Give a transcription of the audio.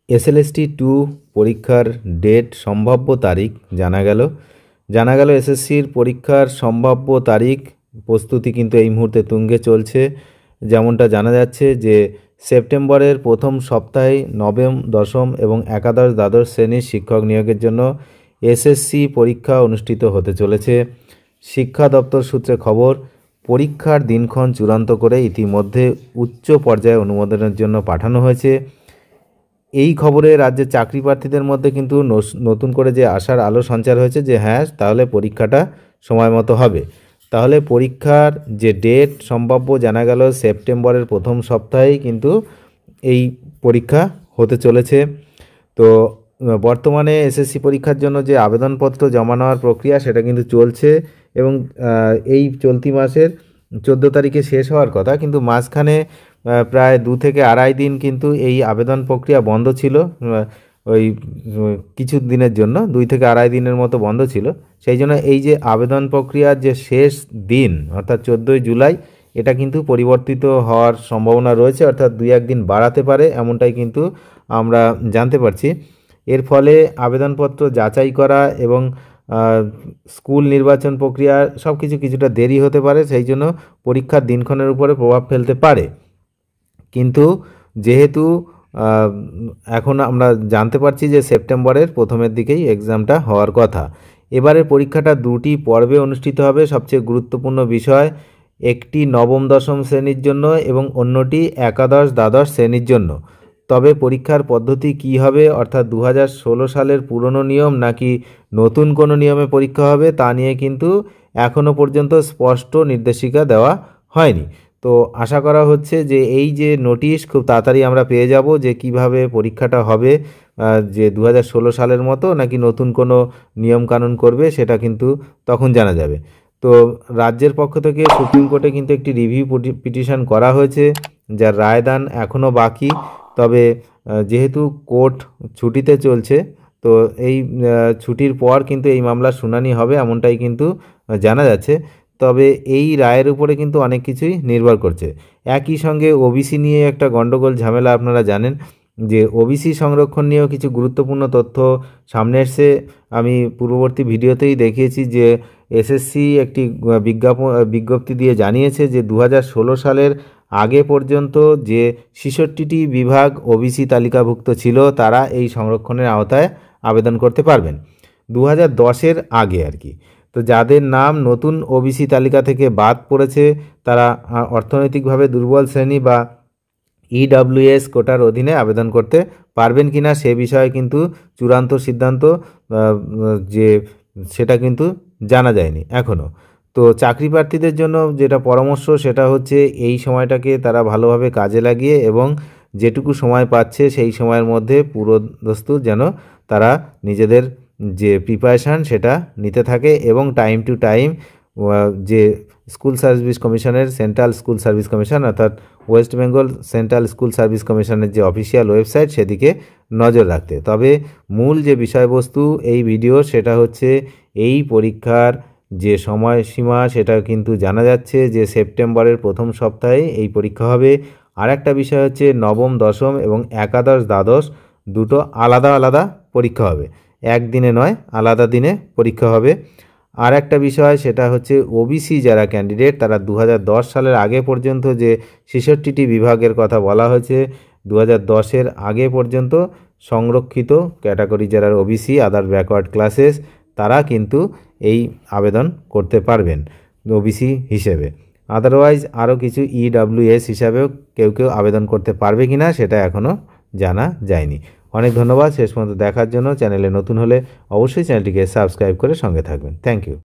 SLST 2 পরীক্ষার date সম্ভাব্য তারিখ জানা গেল এসএসসির পরীক্ষার সম্ভাব্য তারিখ প্রস্তুতি কিন্তু এই মুহূর্তে তুঙ্গে চলছে। যেমনটা জানা যাচ্ছে যে সেপ্টেম্বরের প্রথম সপ্তাহে নবম, দশম এবং একাদশ, দ্বাদশ শ্রেণীর শিক্ষক নিয়োগের জন্য এসএসসি পরীক্ষা অনুষ্ঠিত হতে চলেছে। শিক্ষা দপ্তর সূত্রে খবর, পরীক্ষার দিনক্ষণ চূড়ান্ত করে ইতিমধ্যে উচ্চ পর্যায়ে অনুমোদনের জন্য পাঠানো হয়েছে। এই খবরে রাজ্যের চাকরি প্রার্থীদের মধ্যে কিন্তু নতুন করে যে আশার আলো সঞ্চার হয়েছে যে হ্যাঁ, তাহলে পরীক্ষাটা সময় মতো হবে। তাহলে পরীক্ষার যে ডেট সম্ভাব্য জানা গেল সেপ্টেম্বরের প্রথম সপ্তাহেই কিন্তু এই পরীক্ষা হতে চলেছে। তো বর্তমানে এসএসসি পরীক্ষার জন্য যে আবেদনপত্র জমা নেওয়ার প্রক্রিয়া সেটা কিন্তু চলছে এবং এই চলতি মাসের 14 তারিখে শেষ হওয়ার কথা, কিন্তু মাঝখানে প্রায় 2 থেকে আড়াই দিন কিন্তু এই আবেদন প্রক্রিয়া বন্ধ ছিল। ওই কিছু দিনের জন্য 2 থেকে আড়াই দিনের মতো বন্ধ ছিল। সেই জন্য এই যে আবেদন প্রক্রিয়ার যে শেষ দিন অর্থাৎ 14ই জুলাই, এটা কিন্তু পরিবর্তিত হওয়ার সম্ভাবনা রয়েছে, অর্থাৎ 2-1 দিন বাড়াতে পারে, এমনটাই কিন্তু আমরা জানতে পারছি। এর ফলে আবেদনপত্র যাচাই করা এবং স্কুল নির্বাচন প্রক্রিয়া সব কিছুটা দেরি হতে পারে, সেই জন্য পরীক্ষার দিনক্ষণের উপরে প্রভাব ফেলতে পারে। কিন্তু যেহেতু এখন আমরা জানতে পারছি যে সেপ্টেম্বরের প্রথমের দিকেই এক্সামটা হওয়ার কথা। এবারে পরীক্ষাটা 2টি পর্বে অনুষ্ঠিত হবে। সবচেয়ে গুরুত্বপূর্ণ বিষয়, একটি নবম, দশম শ্রেণীর জন্য এবং অন্যটি একাদশ, দ্বাদশ শ্রেণীর জন্য। তবে পরীক্ষার পদ্ধতি কী হবে, অর্থাৎ 2016 সালের পুরনো নিয়ম নাকি নতুন কোনো নিয়মে পরীক্ষা হবে, তা নিয়ে কিন্তু এখনও পর্যন্ত স্পষ্ট নির্দেশিকা দেওয়া হয়নি। তো আশা করা হচ্ছে যে এই যে নোটিশ খুব তাড়াতাড়ি আমরা পেয়ে যাব যে কিভাবে পরীক্ষাটা হবে, যে 2016 সালের মতো নাকি নতুন কোনো নিয়মকানুন করবে, সেটা কিন্তু তখন জানা যাবে। তো রাজ্যের পক্ষ থেকে সুপ্রিম কোর্টে কিন্তু একটি রিভিউ পিটিশন করা হয়েছে, যার রায়দান এখনও বাকি। তবে যেহেতু কোর্ট ছুটিতে চলছে, তো এই ছুটির পর কিন্তু এই মামলার শুনানি হবে, এমনটাই কিন্তু জানা যাচ্ছে। তবে এই রায়ের উপরে কিন্তু অনেক কিছুই নির্ভর করছে। একই সঙ্গে ওবিসি নিয়ে একটা গণ্ডগোল ঝামেলা আপনারা জানেন, যে ওবিসি সংরক্ষণ নিয়েও কিছু গুরুত্বপূর্ণ তথ্য সামনে এসছে। আমি পূর্ববর্তী ভিডিওতেই দেখিয়েছি যে এসএসসি একটি বিজ্ঞপ্তি দিয়ে জানিয়েছে যে 2016 সালের আগে পর্যন্ত যে 66টি বিভাগ ওবিসি তালিকাভুক্ত ছিল, তারা এই সংরক্ষণের আওতায় আবেদন করতে পারবেন 2010-এর আগে আর কি। তো যাদের নাম নতুন ওবিসি তালিকা থেকে বাদ পড়েছে, তারা অর্থনৈতিকভাবে দুর্বল শ্রেণী বা ইডব্লিউএস কোটার অধীনে আবেদন করতে পারবেন কিনা সে বিষয়ে কিন্তু চূড়ান্ত সিদ্ধান্ত যে সেটা কিন্তু জানা যায়নি এখনও। তো চাকরি প্রার্থীদের জন্য যেটা পরামর্শ, সেটা হচ্ছে এই সময়টাকে তারা ভালোভাবে কাজে লাগিয়ে এবং যেটুকু সময় পাচ্ছে সেই সময়ের মধ্যে পুরোদস্তু যেন তারা নিজেদের যে প্রিপারেশান সেটা নিতে থাকে এবং টাইম টু টাইম যে স্কুল সার্ভিস কমিশনের, সেন্ট্রাল স্কুল সার্ভিস কমিশন অর্থাৎ West Bengal central school service কমিশনের যে অফিসিয়াল ওয়েবসাইট, সেদিকে নজর রাখতে। তবে মূল যে বিষয়বস্তু এই ভিডিওর, সেটা হচ্ছে এই পরীক্ষার যে সময়সীমা সেটা কিন্তু জানা যাচ্ছে যে সেপ্টেম্বরের প্রথম সপ্তাহে এই পরীক্ষা হবে। আর একটা বিষয় হচ্ছে নবম, দশম এবং একাদশ, দ্বাদশ দুটো আলাদা আলাদা পরীক্ষা হবে, একদিনে নয়, আলাদা দিনে পরীক্ষা হবে। আর একটা বিষয়, সেটা হচ্ছে ওবিসি যারা ক্যান্ডিডেট, তারা 2010 সালের আগে পর্যন্ত যে 66টি বিভাগের কথা বলা হয়েছে, 2010-এর আগে পর্যন্ত সংরক্ষিত ক্যাটাগরি যারা ওবিসি, আদার ব্যাকওয়ার্ড ক্লাসেস, তারা কিন্তু এই আবেদন করতে পারবেন ওবিসি হিসেবে। আদারওয়াইজ আরও কিছু ইডব্লিউএস হিসাবেও কেউ আবেদন করতে পারবে কিনা সেটা এখনও জানা যায়নি। অনেক ধন্যবাদ শেষ পর্যন্ত দেখার জন্য। চ্যানেলে নতুন হলে অবশ্যই চ্যানেলটিকে সাবস্ক্রাইব করে সঙ্গে থাকবেন। Thank you.